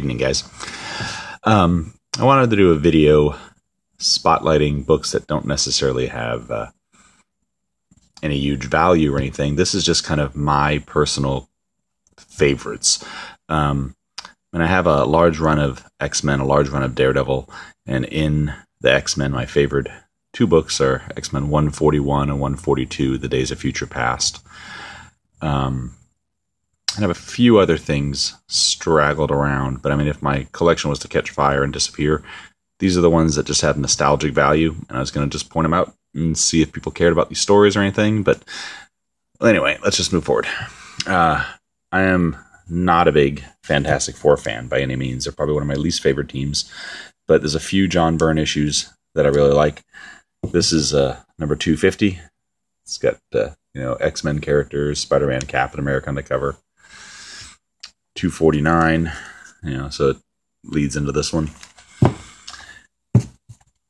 Evening, guys. I wanted to do a video spotlighting books that don't necessarily have any huge value or anything. This is just kind of my personal favorites. And I have a large run of X-Men, a large run of Daredevil, and in the X-Men, my favorite two books are X-Men 141 and 142, The Days of Future Past. I have a few other things straggled around, but I mean, if my collection was to catch fire and disappear, these are the ones that just have nostalgic value, and I was going to just point them out and see if people cared about these stories or anything, but anyway, let's just move forward. I am not a big Fantastic Four fan by any means. They're probably one of my least favorite teams, but there's a few John Byrne issues that I really like. This is number 250. It's got X-Men characters, Spider-Man, Captain America on the cover. 249, so it leads into this one.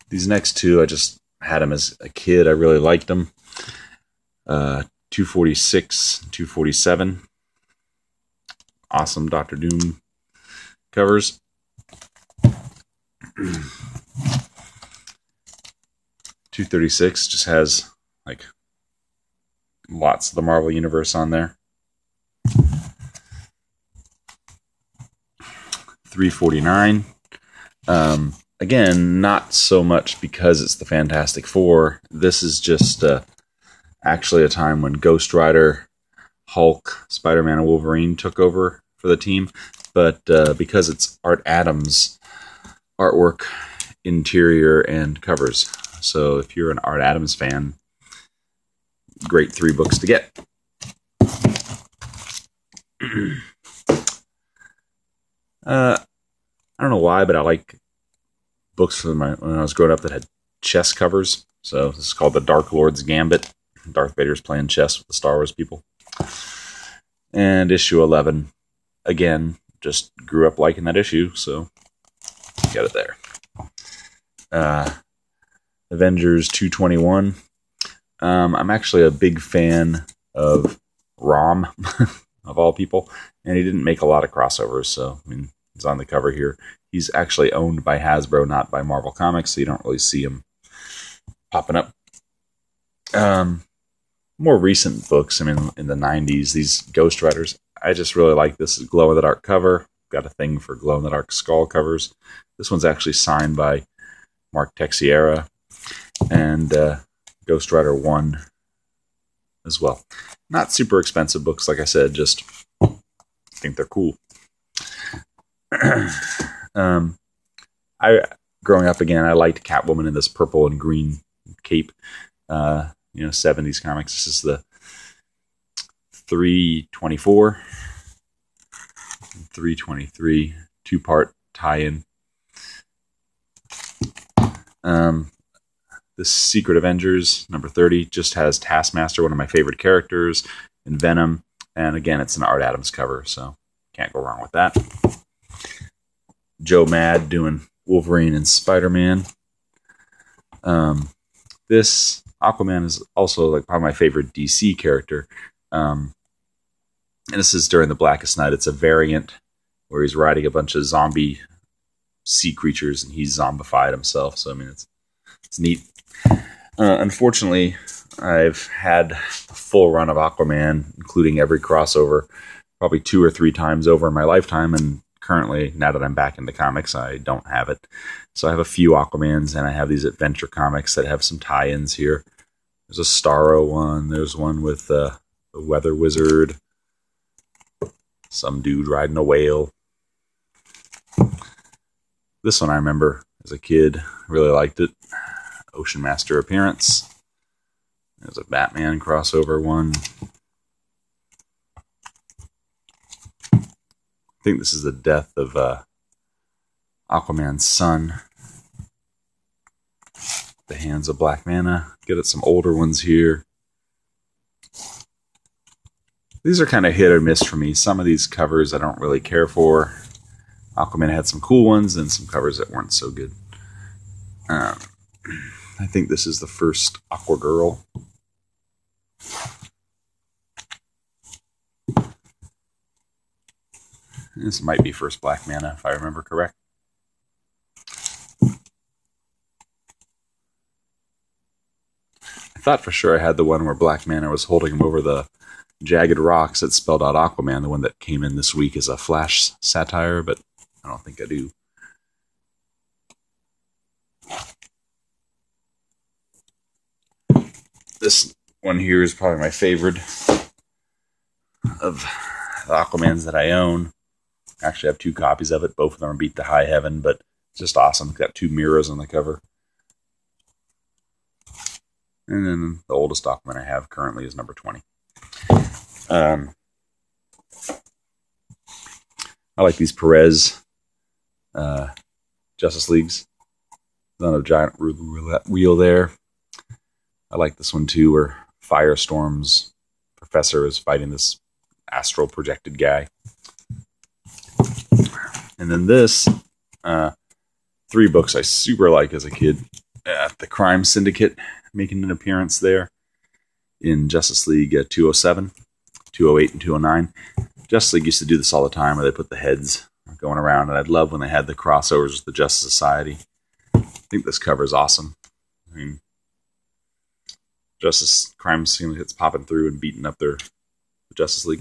These next two, I just had them as a kid. I really liked them. 246, 247. Awesome Doctor Doom covers. 236 just has like lots of the Marvel Universe on there. 349. Again, not so much because it's the Fantastic Four. This is just actually a time when Ghost Rider, Hulk, Spider-Man, and Wolverine took over for the team. But because it's Art Adams artwork, interior, and covers. So if you're an Art Adams fan, great 3 books to get. I don't know why, but I like books from when I was growing up that had chess covers. So this is called The Dark Lord's Gambit. Darth Vader's playing chess with the Star Wars people. And issue 11, again, just grew up liking that issue, so got it there. Avengers 221. I'm actually a big fan of Rom, of all people, and he didn't make a lot of crossovers, so I mean, he's on the cover here. He's actually owned by Hasbro, not by Marvel Comics, so you don't really see him popping up. More recent books, I mean, in the 90s, these Ghost Riders, I just really like this glow-in-the-dark cover. Got a thing for glow-in-the-dark skull covers. This one's actually signed by Mark Texiera and Ghost Rider 1 as well. Not super expensive books, like I said, just think they're cool. Growing up again, I liked Catwoman in this purple and green cape. 70s comics. This is the 324, 323 2-part tie-in. This Secret Avengers number 30 just has Taskmaster, one of my favorite characters, and Venom. And again, it's an Art Adams cover, so can't go wrong with that. Joe Mad doing Wolverine and Spider-Man. This Aquaman is also like probably my favorite DC character. And this is during the Blackest Night. It's a variant where he's riding a bunch of zombie sea creatures and he's zombified himself. So I mean, it's neat. Unfortunately, I've had the full run of Aquaman, including every crossover, probably 2 or 3 times over in my lifetime, and currently, now that I'm back into comics, I don't have it. So I have a few Aquamans, and I have these Adventure comics that have some tie-ins here. There's a Starro one. There's one with the Weather Wizard. Some dude riding a whale. This one I remember as a kid. Really liked it. Ocean Master appearance. There's a Batman crossover one. I think this is the death of Aquaman's son. The Hands of Black Mana. Get at some older ones here. These are kind of hit or miss for me. Some of these covers I don't really care for. Aquaman had some cool ones and some covers that weren't so good. I think this is the first Aqua Girl. This might be first Black Mana, if I remember correct. I thought for sure I had the one where Black Mana was holding him over the jagged rocks that spelled out Aquaman, the one that came in this week as a Flash satire, but I don't think I do. This one here is probably my favorite of the Aquamans that I own. Actually, I have 2 copies of it. Both of them are beat to high heaven, but it's just awesome. It's got 2 mirrors on the cover. And then the oldest Aquaman I have currently is number 20. I like these Perez Justice Leagues. On a giant wheel there. I like this one too, where Firestorm's professor is fighting this astral projected guy. And then this, 3 books I super like as a kid. The Crime Syndicate making an appearance there in Justice League 207, 208, and 209. Justice League used to do this all the time, where they put the heads going around, and I'd love when they had the crossovers with the Justice Society. I think this cover is awesome. I mean, Justice Crime Syndicate's popping through and beating up the Justice League.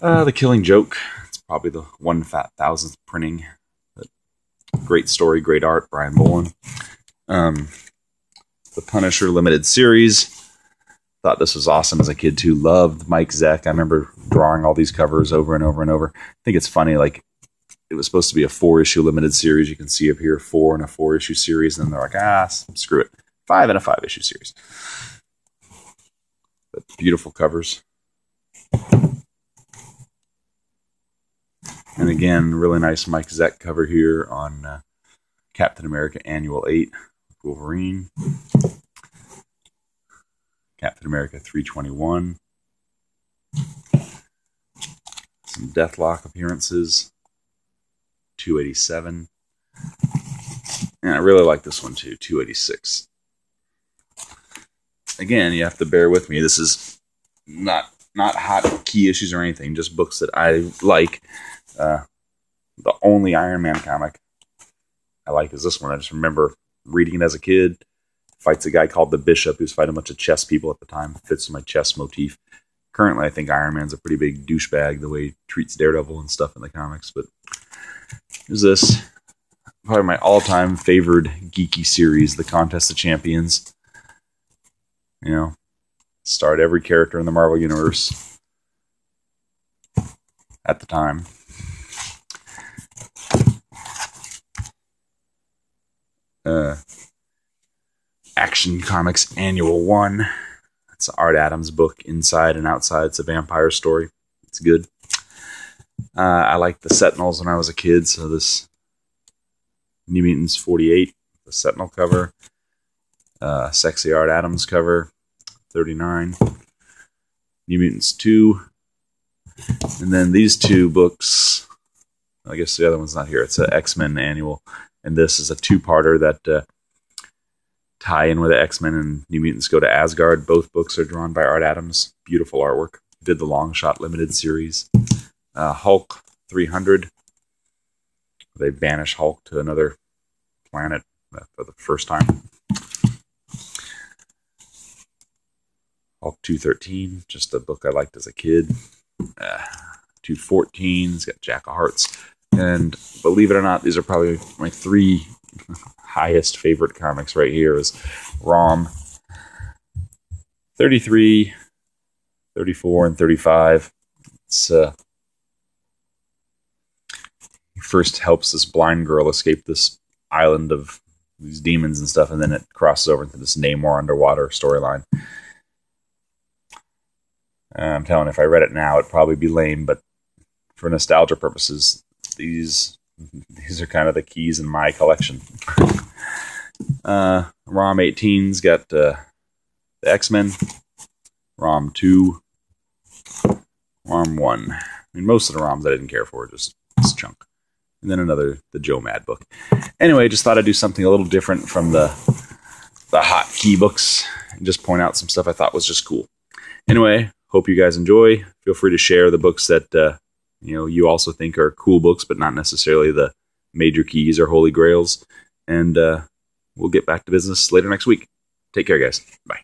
The Killing Joke. It's probably the 1,000th printing. But great story, great art, Brian Boland. The Punisher limited series. Thought this was awesome as a kid too. Loved Mike Zeck. I remember drawing all these covers over and over and over. I think it's funny, like, it was supposed to be a 4-issue limited series. You can see up here 4 in a 4-issue series, and then they're like, screw it. 5 in a 5-issue series. But beautiful covers. And again, really nice Mike Zeck cover here on Captain America Annual 8, Wolverine. Captain America 321. Some Deathlock appearances. 287. And I really like this one too, 286. Again, you have to bear with me. This is not hot key issues or anything, just books that I like. The only Iron Man comic I like is this one. I just remember reading it as a kid. Fights a guy called the Bishop who's fighting a bunch of chess people at the time. Fits my chess motif. Currently, I think Iron Man's a pretty big douchebag the way he treats Daredevil and stuff in the comics. But here's this. Probably my all-time favorite geeky series, The Contest of Champions. You know, starred every character in the Marvel Universe at the time. Action Comics Annual 1. It's Art Adams' book, Inside and Outside. It's a vampire story. It's good. I liked the Sentinels when I was a kid, so this New Mutants 48, the Sentinel cover. Sexy Art Adams cover, 39. New Mutants 2. And then these 2 books, I guess the other one's not here. It's an X-Men Annual. And this is a 2-parter that tie in with the X-Men and New Mutants go to Asgard. Both books are drawn by Art Adams. Beautiful artwork. Did the Long Shot limited series. Hulk 300. They banish Hulk to another planet for the first time. Hulk 213, just a book I liked as a kid. 214's got Jack of Hearts. And believe it or not, these are probably my 3 highest favorite comics right here is ROM 33, 34, and 35. It's he first helps this blind girl escape this island of these demons and stuff, and then it crosses over into this Namor underwater storyline. I'm telling you, if I read it now, it'd probably be lame, but for nostalgia purposes, these are kind of the keys in my collection. ROM 18's got the X-Men, ROM 2, ROM 1. I mean, most of the ROMs I didn't care for, just this chunk. And then the Joe Mad book. Anyway, just thought I'd do something a little different from the hot key books and just point out some stuff I thought was just cool. Anyway, hope you guys enjoy. Feel free to share the books that you also think are cool books, but not necessarily the major keys or holy grails. And we'll get back to business later next week. Take care, guys. Bye.